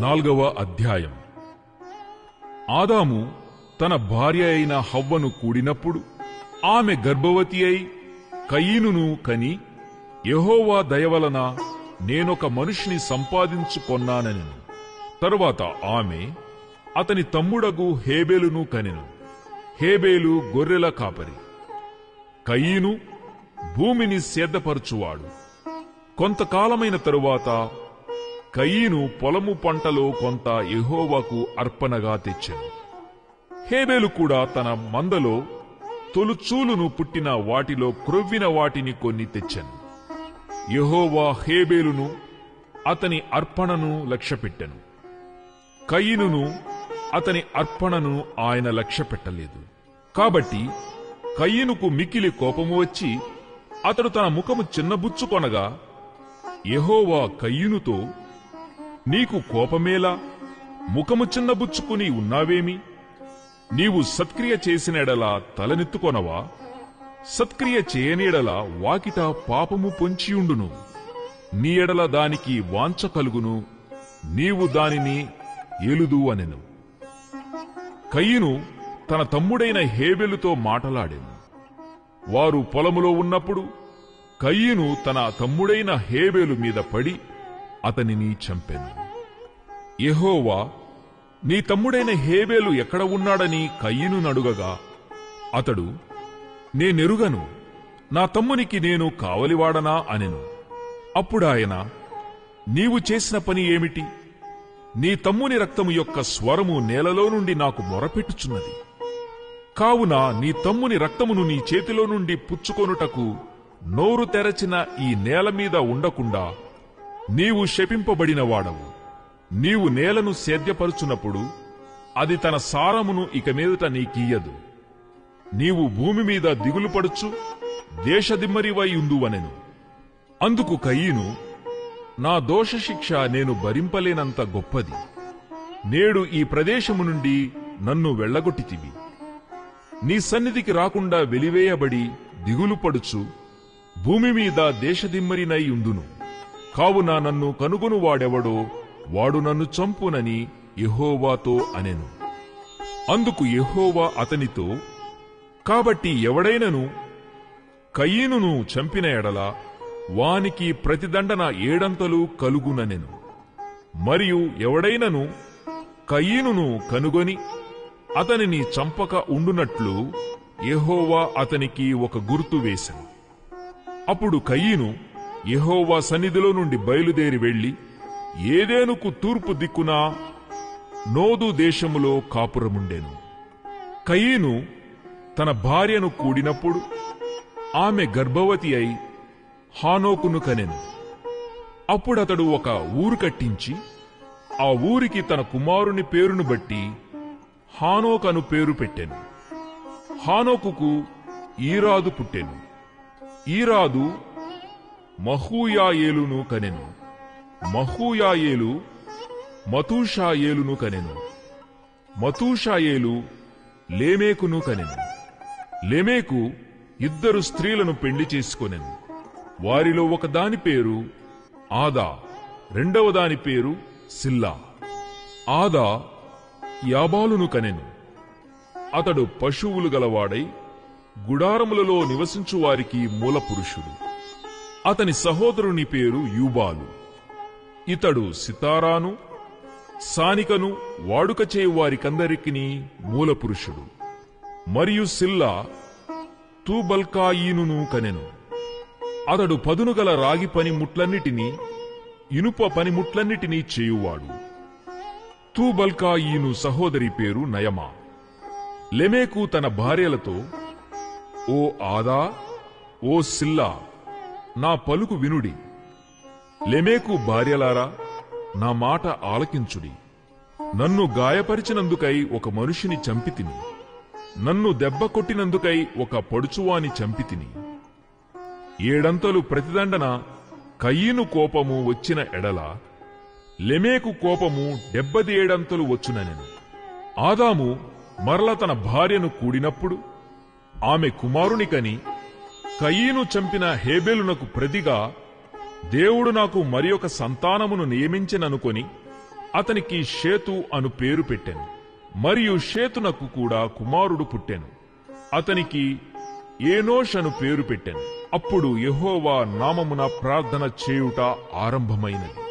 4వ అధ్యాయం. ఆదాము తన భార్య అయిన హవ్వను కూడినప్పుడు ఆమె గర్భవతి అయి కయీనును కని, యెహోవా దయవలన నేనొక మనిషిని సంపాదించుకొన్నానెను. తరువాత ఆమె అతని తమ్ముడగు హేబేలును కనెను. హేబేలు గొర్రెల కాపరి, కయీను భూమిని సేద్యపరచువాడు. కొంతకాలమైన తరువాత కయీను పొలము పంటలో కొంత యెహోవాకు అర్పణగా తెచ్చెను. హేబేలు కూడా తన మందలో తొలుచూలును పుట్టిన వాటిలో క్రొవ్విన వాటిని కొన్ని తెచ్చెను. యెహోవా హేబేలును అతని అర్పణను లక్ష్యపెట్టెను. కయీనును అతని అర్పణను ఆయన లక్ష్యపెట్టలేదు. కాబట్టి కయీనుకు మిక్కిలి కోపము వచ్చి అతడు తన ముఖము చిన్నబుచ్చుకొనగా, యెహోవా కయీనుతో, నీకు కోపమేలా? ముఖము చిన్నబుచ్చుకుని ఉన్నావేమి? నీవు సత్క్రియ చేసిన ఎడల తలనెత్తుకొనవా? సత్క్రియ చేయని ఎడల వాకిట పాపము పొంచియుండును. నీ ఎడల దానికి వాంఛ కలుగును, నీవు దానిని ఏలుదు అనెను. కయీను తన తమ్ముడైన హేబెలుతో మాటలాడెను. వారు పొలములో ఉన్నప్పుడు కయీను తన తమ్ముడైన హేబేలు మీద పడి అతనిని చంపెను. యెహోవా, నీ తమ్ముడైన హేబేలు ఎక్కడ ఉన్నాడని కయీను నడుగగా, అతడు, నేనెరుగను, నా తమ్మునికి నేను కావలివాడనా అనెను. అప్పుడాయన, నీవు చేసిన పని ఏమిటి? నీ తమ్ముని రక్తము యొక్క స్వరము నేలలో నుండి నాకు మొరపెట్టుచున్నది. కావున నీ తమ్ముని రక్తమును నీ చేతిలో నుండి పుచ్చుకొనుటకు నోరు తెరచిన ఈ నేల మీద ఉండకుండా నీవు శపింపబడిన వాడవు. నీవు నేలను సేద్యపరుచున్నప్పుడు అది తన సారమును ఇక మీదట నీకియ్యదు. నీవు భూమి మీద దిగులుపడుచు దేశదిమ్మరివై ఉందువనెను. అందుకు కయీను, నా దోషశిక్ష నేను భరింపలేనంత గొప్పది. నేడు ఈ ప్రదేశము నుండి నన్ను వెళ్లగొట్టితివి. నీ సన్నిధికి రాకుండా వెలివేయబడి దిగులుపడుచు భూమి మీద దేశదిమ్మరినై ఉందును. కావున నన్ను కనుగొనువాడెవడో వాడు నన్ను చంపునని యెహోవాతో అనెను. అందుకు యెహోవా అతనితో, కాబట్టి ఎవడైనను కయీనును చంపిన ఎడల వానికి ప్రతిదండన 7 కలుగుననెను. మరియు ఎవడైనను కయీనును కనుగొని అతనిని చంపక ఉండునట్లు యెహోవా అతనికి ఒక గుర్తు వేసెను. అప్పుడు కయీను యెహోవా సన్నిధిలో నుండి బయలుదేరి వెళ్లి ఏదెనుకు తూర్పు దిక్కున నోదు దేశములో కాపురముండెను. కయీను తన భార్యను కూడినప్పుడు ఆమె గర్భవతి అయి హానోకును కనెను. అప్పుడతడు ఒక ఊరు కట్టించి ఆ ఊరికి తన కుమారుని పేరును బట్టి హానోకు అను పేరు పెట్టెను. హానోకుకు ఈరాదు పుట్టెను. ఈరాదు మహూయాయేలును కనెను. మహూయాయేలు మతూషాయేలును కనెను. మతూషాయేలు లేమేకును కనెను. లేమేకు 2 స్త్రీలను పెళ్లి చేసుకొనెను. వారిలో ఒక దాని పేరు ఆదా, రెండవ దాని పేరు సిల్లా. ఆదా యాబాలును కనెను. అతడు పశువులు గలవాడై గుడారములలో నివసించువారికి మూలపురుషుడు. అతని సహోదరుని పేరు యూబాలు. ఇతడు సితారాను, సానికను వాడుక చేయువారికందరికీ మూలపురుషుడు. మరియు సిల్లా తూబల్కాయీనును కనెను. అతడు పదునుగల రాగి పనిముట్లన్నిటినీ ఇనుప పనిముట్లన్నిటినీ చేయువాడు. తూబల్కాయీను సహోదరి పేరు నయమా. లెమేకు తన భార్యలతో, ఓ ఆదా, ఓ సిల్లా, నా పలుకు వినుడి. లెమేకు భార్యలారా, నా మాట ఆలకించుడి. నన్ను గాయపరిచినందుకై ఒక మనిషిని చంపితిని. నన్ను దెబ్బ కొట్టినందుకై ఒక పడుచువాని చంపితిని. 7 ప్రతిదండన కయీను కోపము వచ్చిన ఎడల లెమేకు కోపము 77 వచ్చుననెను. ఆదాము మరల తన భార్యను కూడినప్పుడు ఆమె కుమారుని కని, కయీను చంపిన హేబెలునకు ప్రతిగా దేవుడు నాకు మరి ఒక సంతానమును నియమించెననుకొని అతనికి షేతు అను పేరు పెట్టెను. మరియు షేతునకు కూడా కుమారుడు పుట్టెను. అతనికి ఏనోష్ అను పేరు పెట్టెను. అప్పుడు యెహోవా నామమున ప్రార్థన చేయుట ఆరంభమైనది.